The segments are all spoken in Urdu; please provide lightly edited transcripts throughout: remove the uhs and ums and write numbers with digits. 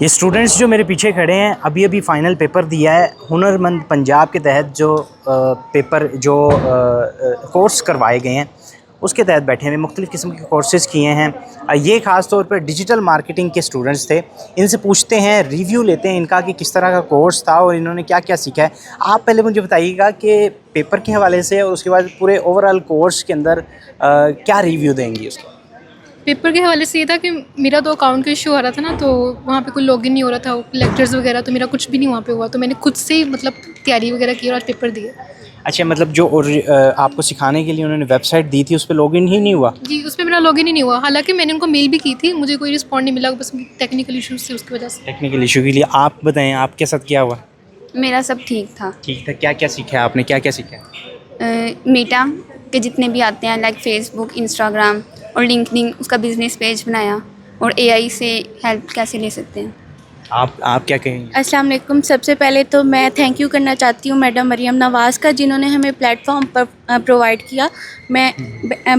یہ اسٹوڈنٹس جو میرے پیچھے کھڑے ہیں ابھی ابھی فائنل پیپر دیا ہے ہنر مند پنجاب کے تحت جو پیپر جو کورس کروائے گئے ہیں اس کے تحت بیٹھے ہیں مختلف قسم کے کورسز کیے ہیں. یہ خاص طور پر ڈیجیٹل مارکیٹنگ کے اسٹوڈنٹس تھے. ان سے پوچھتے ہیں ریویو لیتے ہیں ان کا کہ کس طرح کا کورس تھا اور انہوں نے کیا کیا سیکھا ہے. آپ پہلے مجھے بتائیے گا کہ پیپر کے حوالے سے اور اس کے بعد پورے اوور آل کورس کے اندر کیا ریویو دیں گی اس کا. پیپر کے حوالے سے یہ تھا کہ میرا تو اکاؤنٹ کا ایشو آ رہا تھا نا, تو وہاں پہ کوئی لاگ ان نہیں ہو رہا تھا, لیکچرز وغیرہ, تو میرا کچھ بھی نہیں وہاں پہ ہوا, تو میں نے خود سے ہی مطلب تیاری وغیرہ کی اور آج پیپر دیا. اچھا, مطلب جو آپ کو سکھانے کے لیے انہوں نے ویب سائٹ دی تھی اس پہ لاگ ان ہی نہیں ہوا؟ جی, اس پہ میرا لاگ ان ہی نہیں ہوا, حالانکہ میں نے ان کو میل بھی کی تھی, مجھے کوئی رسپانڈ نہیں ملا, بس ٹیکنیکل ایشوز تھے اس کی وجہ سے. ٹیکنیکل ایشو کے لیے. آپ بتائیں آپ کے ساتھ کیا ہوا؟ میرا سب ٹھیک تھا. ٹھیک تھا. کیا کیا سیکھا آپ نے, کیا کیا سیکھا؟ میٹا کے جتنے بھی آتے ہیں لائک فیس بک, انسٹاگرام اور لنکڈن, اس کا بزنس پیج بنایا, اور اے آئی سے ہیلپ کیسے لے سکتے ہیں. آپ کیا کہیں گے؟ السلام علیکم. سب سے پہلے تو میں تھینک یو کرنا چاہتی ہوں میڈم مریم نواز کا, جنہوں نے ہمیں پلیٹ فارم پر پرووائڈ کیا. میں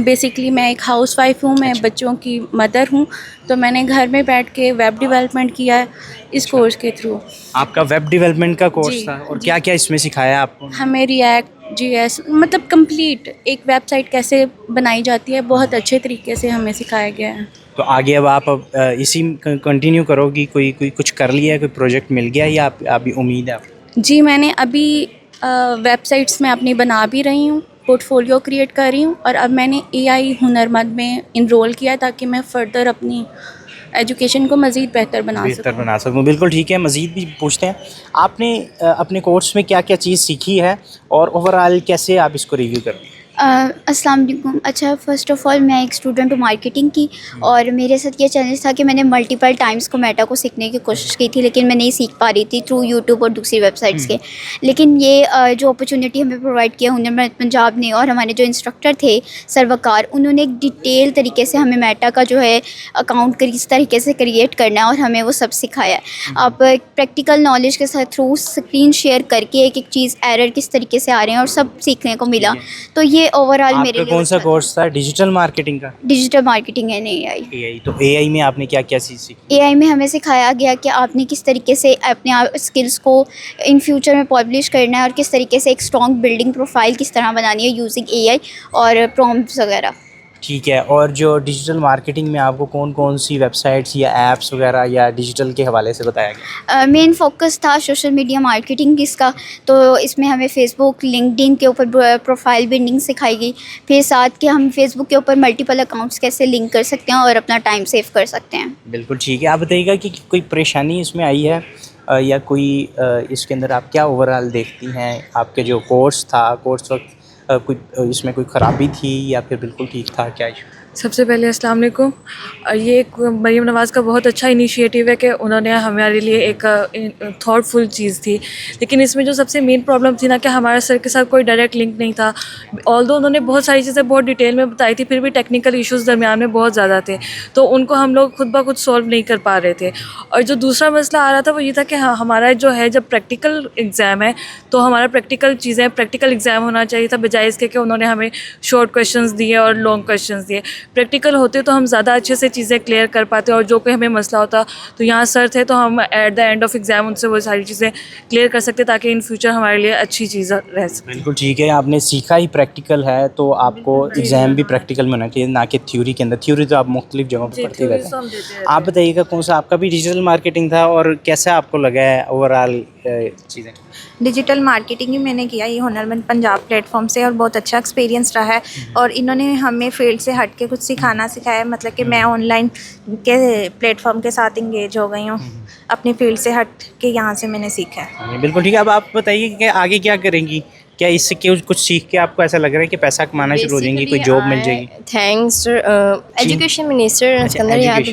بیسکلی میں ایک ہاؤس وائف ہوں, میں بچوں کی مدر ہوں, تو میں نے گھر میں بیٹھ کے ویب ڈیولپمنٹ کیا ہے اس کورس کے تھرو. آپ کا ویب ڈیولپمنٹ کا کورس جی, تھا, اور کیا کیا اس میں سکھایا آپ کو؟ ہمیں ریئیکٹ, جی ایس, مطلب کمپلیٹ ایک ویب سائٹ کیسے بنائی جاتی ہے بہت اچھے طریقے سے ہمیں سکھایا گیا ہے. تو آگے اب آپ اسی کنٹینیو کرو گی, کوئی کچھ کر لیا ہے, کوئی پروجیکٹ مل گیا یا ابھی امید ہے آپ؟ جی, میں نے ابھی ویب سائٹس میں اپنی بنا بھی رہی ہوں, پورٹ فولیو کریٹ کر رہی ہوں, اور اب میں نے اے آئی ہنر مند میں انرول کیا تاکہ میں فردر اپنی ایجوکیشن کو مزید بہتر بنا سکوں. بالکل ٹھیک ہے, مزید بھی پوچھتے ہیں. آپ نے اپنے کورس میں کیا کیا چیز سیکھی ہے اور اوور آل کیسے آپ اس کو ریویو کر دیں؟ السلام علیکم. اچھا, فرسٹ آف آل میں ایک اسٹوڈنٹ ہوں مارکیٹنگ کی, اور میرے ساتھ یہ چیلنج تھا کہ میں نے ملٹیپل ٹائمس کو میٹا کو سیکھنے کی کوشش کی تھی, لیکن میں نہیں سیکھ پا رہی تھی تھرو یوٹیوب اور دوسری ویب سائٹس کے. لیکن یہ جو اپرچونیٹی ہمیں پرووائڈ کیا ہنر مند پنجاب نے, اور ہمارے جو انسٹرکٹر تھے سر وقار, انہوں نے ایک ڈیٹیل طریقے سے ہمیں میٹا کا جو ہے اکاؤنٹ کس طریقے سے کریٹ کرنا ہے اور ہمیں وہ سب سکھایا ہے. آپ پریکٹیکل نالج کے ساتھ تھرو اسکرین شیئر کر کے ایک ایک چیز ایرر کس طریقے سے آ رہے ہیں اور سب سیکھنے کو ملا. تو یہ اوور آل میرے لیے کون سا کورس تھا؟ ڈیجیٹل مارکیٹنگ کا. ڈیجیٹل مارکیٹنگ ہے, نہیں اے آئی. تو اے آئی میں آپ نے کیا کیا چیز سیکھی؟ اے آئی میں ہمیں سکھایا گیا کہ آپ نے کس طریقے سے اپنے اسکلس کو ان فیوچر میں پبلش کرنا ہے, اور کس طریقے سے ایک اسٹرانگ بلڈنگ پروفائل کس طرح بنانی ہے یوزنگ اے آئی اور پرومپٹس وغیرہ. ٹھیک ہے. اور جو ڈیجیٹل مارکیٹنگ میں آپ کو کون کون سی ویب سائٹس یا ایپس وغیرہ یا ڈیجیٹل کے حوالے سے بتایا گیا؟ مین فوکس تھا سوشل میڈیا مارکیٹنگ اس کا, تو اس میں ہمیں فیس بک, لنکڈن کے اوپر پروفائل بلڈنگ سکھائی گئی, پھر ساتھ کہ ہم فیس بک کے اوپر ملٹیپل اکاؤنٹس کیسے لنک کر سکتے ہیں اور اپنا ٹائم سیو کر سکتے ہیں. بالکل ٹھیک ہے. آپ بتائیے گا کہ کوئی پریشانی اس میں آئی ہے یا کوئی اس کے اندر آپ کیا اوور آل دیکھتی ہیں؟ آپ کے جو کورس تھا, کورس وقت کوئی اس میں کوئی خرابی تھی یا پھر بالکل ٹھیک تھا, کیا ایشو؟ سب سے پہلے السلام علیکم. یہ ایک مریم نواز کا بہت اچھا انیشیٹیو ہے کہ انہوں نے ہمارے لیے ایک تھاٹ فل چیز تھی, لیکن اس میں جو سب سے مین پرابلم تھی نا کہ ہمارے سر کے ساتھ کوئی ڈائریکٹ لنک نہیں تھا. آلدو انہوں نے بہت ساری چیزیں بہت ڈیٹیل میں بتائی تھی, پھر بھی ٹیکنیکل ایشوز درمیان میں بہت زیادہ تھے, تو ان کو ہم لوگ خود بخود سولو نہیں کر پا رہے تھے. اور جو دوسرا مسئلہ آ رہا تھا وہ یہ تھا کہ ہمارا جو ہے جب پریکٹیکل ایگزام ہے تو ہمارا پریکٹیکل ایگزام ہونا چاہیے تھا, بجائے اس کے کہ انہوں نے ہمیں شارٹ کویشچنز دیے اور لانگ کویشچنز دیے. پریکٹیکل ہوتے تو ہم زیادہ اچھے سے چیزیں کلیئر کر پاتے, اور جو کوئی ہمیں مسئلہ ہوتا تو یہاں سر تھے تو ہم at the end of exam ان سے وہ ساری چیزیں کلیئر کر سکتے تاکہ ان فیوچر ہمارے لیے اچھی چیز رہ سکے. بالکل ٹھیک ہے. آپ نے سیکھا ہی پریکٹیکل ہے, تو آپ کو ایگزام بھی پریکٹیکل میں ہونا چاہیے, نہ کہ تھیوری کے اندر. تھیوری تو آپ مختلف جگہوں پہ پڑھتے رہتے ہیں. آپ بتائیے گا کون سا آپ کا بھی ڈیجیٹل مارکیٹنگ تھا, اور کیسا آپ کو لگا ہے اوور آل چیزیں؟ ڈیجیٹل مارکیٹنگ ہی میں نے کیا یہ ہنر مند پنجاب پلیٹ فارم سے, اور بہت اچھا ایکسپیرینس رہا ہے. اور انہوں نے ہمیں فیلڈ سے ہٹ کے کچھ سکھانا سکھایا, مطلب کہ میں آن لائن کے پلیٹ فارم کے ساتھ انگیج ہو گئی ہوں, اپنی فیلڈ سے ہٹ کے یہاں سے میں نے سیکھا ہے. بالکل ٹھیک ہے. اب آپ بتائیے کہ آگے کیا کریں گی؟ کیا اس سے کچھ سیکھ کے آپ کو ایسا لگ رہا ہے کہ پیسہ کمانا شروع ہو جائیں گی, کوئی جاب مل جائے گی؟ تھینکس ایجوکیشن منسٹر اسکندر یاد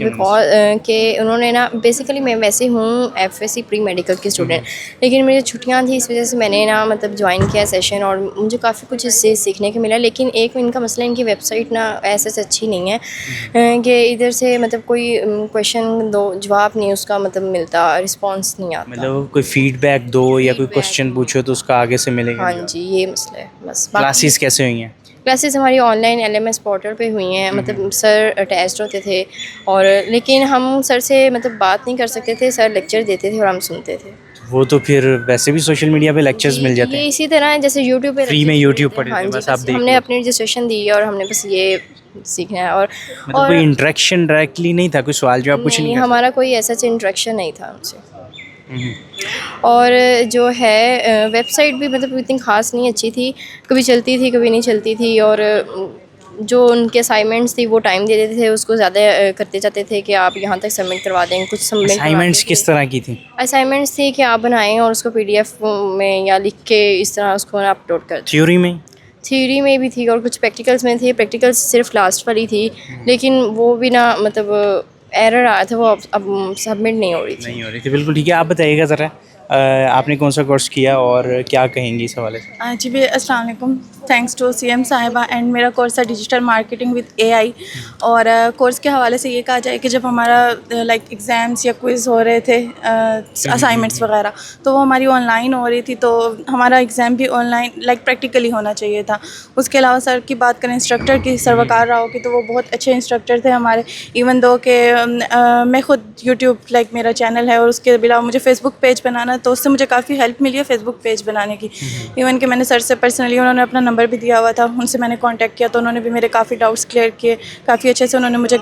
کہ انہوں نے نا, بیسیکلی میں ویسے ہوں F S C pre medical کی اسٹوڈنٹ, لیکن میری چھٹیاں تھیں, اس وجہ سے میں نے نا مطلب جوائن کیا سیشن, اور مجھے کافی کچھ اس سے سیکھنے کو ملا. لیکن ایک ان کا مسئلہ ان کی ویب سائٹ نا ایسے اچھی نہیں ہے کہ ادھر سے مطلب کوئی کویشچن دو جواب نہیں اس کا مطلب ملتا, رسپانس نہیں آتا. مطلب کوئی فیڈ بیک دو یا کوئی کویشچن پوچھو تو اس کا آگے سے ملے گا. ہاں جی یہ مسئلہ ہے بس. کلاسز کیسے ہوئی ہیں؟ کلاسز ہماری آن لائن LMS پورٹل پہ ہوئی ہیں. مطلب سر اٹیچڈ ہوتے تھے اور لیکن ہم سر سے مطلب بات نہیں کر سکتے تھے. سر لیکچر دیتے تھے اور ہم سنتے تھے. وہ تو پھر ویسے بھی سوشل میڈیا پہ لیکچرز مل جاتے یہ ہیں. اسی طرح ہے جیسے یوٹیوب پہ فری میں یوٹیوب پر ہاں جی بس آپ بس دیکھ ہم نے اپنی رجسٹریشن دی اور ہم نے بس یہ سیکھنا ہے. اور مطلب کوئی انٹریکشن ڈائریکٹلی نہیں تھا, کوئی سوال جواب کچھ نہیں نہیں, ہمارا کوئی ایسا انٹریکشن نہیں تھا ان سے. اور جو ہے ویب سائٹ بھی مطلب اتنی خاص نہیں اچھی تھی, کبھی چلتی تھی کبھی نہیں چلتی تھی. اور جو ان کے اسائنمنٹس تھی وہ ٹائم دے دیتے تھے, اس کو زیادہ کرتے جاتے تھے کہ آپ یہاں تک سبمٹ کروا دیں. کچھ سبمٹ اسائنمنٹس کس طرح کی تھیں؟ اسائنمنٹس تھی کہ آپ بنائیں اور اس کو PDF میں یا لکھ کے اس طرح اس کو اپلوڈ کر دیں. تھیوری میں؟ تھیوری میں بھی تھی اور کچھ پریکٹیکلس میں تھی. پریکٹیکلس صرف لاسٹ والی تھی لیکن وہ بھی نا مطلب ایرر آیا تھا, وہ اب سبمٹ نہیں ہو رہی تھی. نہیں ہو رہی تھی, بالکل ٹھیک ہے. آپ بتائیے گا ذرا آپ نے کون سا کورس کیا اور کیا کہیں گی اس حوالے سے؟ جی بھی السلام علیکم. تھینکس ٹو CM صاحبہ. اینڈ میرا کورس ہے ڈیجیٹل مارکیٹنگ وتھ AI. اور کورس کے حوالے سے یہ کہا جائے کہ جب ہمارا لائک ایگزامس یا کوئز ہو رہے تھے, اسائنمنٹس وغیرہ, تو وہ ہماری آن لائن ہو رہی تھی. تو ہمارا ایگزام بھی آن لائن لائک پریکٹیکلی ہونا چاہیے تھا. اس کے علاوہ سر کی بات کریں انسٹرکٹر کی, سر وقار راؤ کی, تو وہ بہت اچھے انسٹرکٹر تھے ہمارے. ایون دو کہ میں خود یوٹیوب لائک میرا چینل ہے اور اس کے علاوہ مجھے فیس بک پیج بنانا, تو اس سے مجھے کافی ہیلپ ملی ہے فیس بک پیج بنانے کی. ایون کہ میں نے سر سے پرسنلی, انہوں نے اپنا نمبر بھی دیا ہوا تھا, ان سے میں نے کانٹیکٹ کیا تو انہوں نے بھی میرے کافی ڈاؤٹس کلیئر کیے, کافی اچھے سے انہوں نے مجھے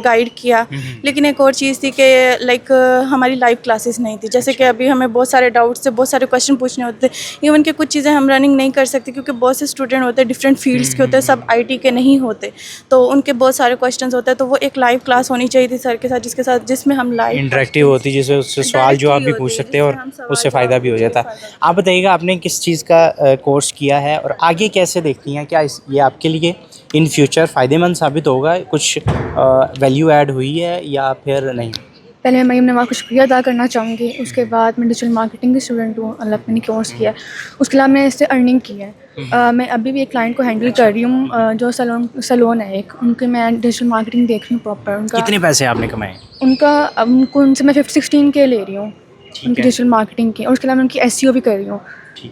گائیڈ کیا. لیکن ایک اور چیز تھی کہ لائک ہماری لائیو کلاسز نہیں تھی. جیسے کہ ابھی ہمیں بہت سارے ڈاؤٹس سے بہت سارے کویشچن پوچھنے ہوتے تھے. ایون کہ کچھ چیزیں ہم رننگ نہیں کر سکتے کیونکہ بہت سے اسٹوڈنٹ ہوتے ہیں ڈفرینٹ فیلڈس کے ہوتے ہیں, سب IT کے نہیں ہوتے, تو ان کے بہت سارے کویشچنس ہوتے ہیں. تو وہ ایک لائیو کلاس ہونی چاہیے تھی سر کے ساتھ جس میں ہم لائیو انٹریکٹیو ہوتی, جس میں اس سے سوال جواب بھی پوچھ سکتے ہیں اور اس سے فائدہ بھی ہو جاتا. آپ بتائیے گا آپ نے کس چیز کا کورس کیا ہے اور آگے کیسے دیکھتی ہیں, کیا یہ آپ کے لیے ان فیوچر فائدہ مند ثابت ہوگا, کچھ ویلیو ایڈ ہوئی ہے یا پھر نہیں؟ پہلے میں مریم نواز کو شکریہ ادا کرنا چاہوں گی. اس کے بعد میں ڈیجیٹل مارکیٹنگ کی اسٹوڈنٹ ہوں, اللہ نے کورس کیا ہے. اس کے علاوہ میں نے اس سے ارننگ کی ہے. میں ابھی بھی ایک کلائنٹ کو ہینڈل کر رہی ہوں جو سلون ہے ایک, ان کے میں ڈیجیٹل مارکیٹنگ دیکھ رہی ہوں پراپر. ان کا کتنے پیسے آپ نے کمائے؟ ان سے میں 16K لے رہی ہوں ان کی ڈیجیٹل مارکیٹنگ کی, اور اس کے علاوہ میں ان کی SEO بھی کر رہی ہوں.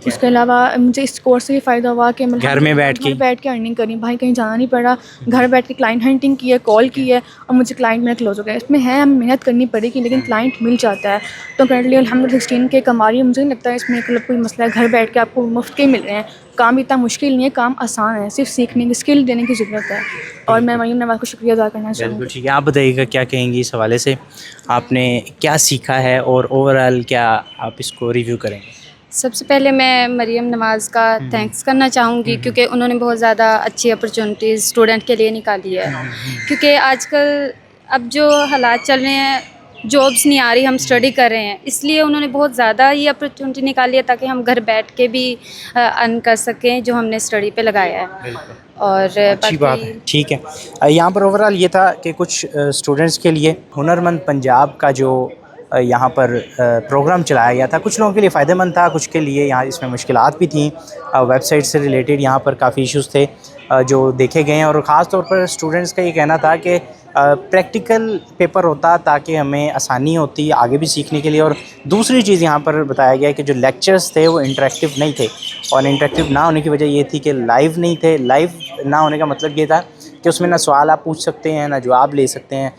اس کے علاوہ مجھے اس کورس سے یہ فائدہ ہوا کہ میں گھر میں بیٹھ کے ارننگ کری. بھائی کہیں جانا نہیں پڑا, گھر بیٹھ کے کلائنٹ ہنٹنگ کی ہے, کال کی ہے, اور مجھے کلائنٹ میرا کلوز ہو گیا. اس میں ہے ہمیں محنت کرنی پڑے گی لیکن کلائنٹ مل جاتا ہے. تو کرنٹلی الحمدللہ 16K کما رہی ہے. مجھے نہیں لگتا ہے اس میں کوئی مسئلہ ہے, گھر بیٹھ کے آپ کو مفت کے مل رہے ہیں. کام اتنا مشکل نہیں ہے, کام آسان ہے, صرف سیکھنے کی اسکل دینے کی ضرورت ہے. اور میں مریم نواز کو شکریہ ادا کرنا چاہوں گی. بالکل ٹھیک ہے. آپ بتائیے گا کیا کہیں گی اس حوالے سے, آپ نے کیا سیکھا ہے اور اوور آل کیا آپ اس کو ریویو کریں گے؟ سب سے پہلے میں مریم نواز کا تھینکس کرنا چاہوں گی کیونکہ انہوں نے بہت زیادہ اچھی اپرچونیٹیز اسٹوڈنٹ کے لیے نکالی ہے. کیونکہ آج کل اب جو حالات چل رہے ہیں, جابس نہیں آ رہی, ہم اسٹڈی کر رہے ہیں, اس لیے انہوں نے بہت زیادہ یہ اپرچونیٹی نکالی ہے تاکہ ہم گھر بیٹھ کے بھی ارن کر سکیں جو ہم نے اسٹڈی پہ لگایا ہے. اور اچھی بات ہے. ٹھیک ہے, یہاں پر اوور آل یہ تھا کہ کچھ اسٹوڈنٹس کے لیے ہنرمند پنجاب کا جو یہاں پر پروگرام چلایا گیا تھا, کچھ لوگوں کے لیے فائدہ مند تھا, کچھ کے لیے یہاں اس میں مشکلات بھی تھیں. ویب سائٹ سے ریلیٹڈ یہاں پر کافی ایشوز تھے جو دیکھے گئے ہیں, اور خاص طور پر اسٹوڈنٹس کا یہ کہنا تھا کہ پریکٹیکل پیپر ہوتا تاکہ ہمیں آسانی ہوتی آگے بھی سیکھنے کے لیے. اور دوسری چیز یہاں پر بتایا گیا کہ جو لیکچرز تھے وہ انٹریکٹیو نہیں تھے, اور انٹریکٹیو نہ ہونے کی وجہ یہ تھی کہ لائیو نہیں تھے. لائیو نہ ہونے کا مطلب یہ تھا کہ اس میں نہ سوال آپ پوچھ سکتے ہیں نہ جواب لے سکتے ہیں.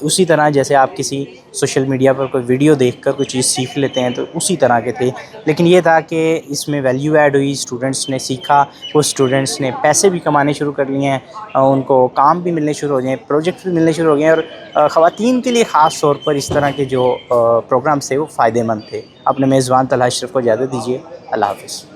اسی طرح جیسے آپ کسی سوشل میڈیا پر کوئی ویڈیو دیکھ کر کوئی چیز سیکھ لیتے ہیں تو اسی طرح کے تھے. لیکن یہ تھا کہ اس میں ویلیو ایڈ ہوئی, اسٹوڈنٹس نے سیکھا, وہ اسٹوڈنٹس نے پیسے بھی کمانے شروع کر لیے ہیں, ان کو کام بھی ملنے شروع ہو گئے ہیں, پروجیکٹ بھی ملنے شروع ہو گئے ہیں. اور خواتین کے لیے خاص طور پر اس طرح کے جو پروگرامس تھے وہ فائدہ مند تھے. اپنے میزبان طلحہ اشرف کو اجازت دیجیے. اللہ حافظ.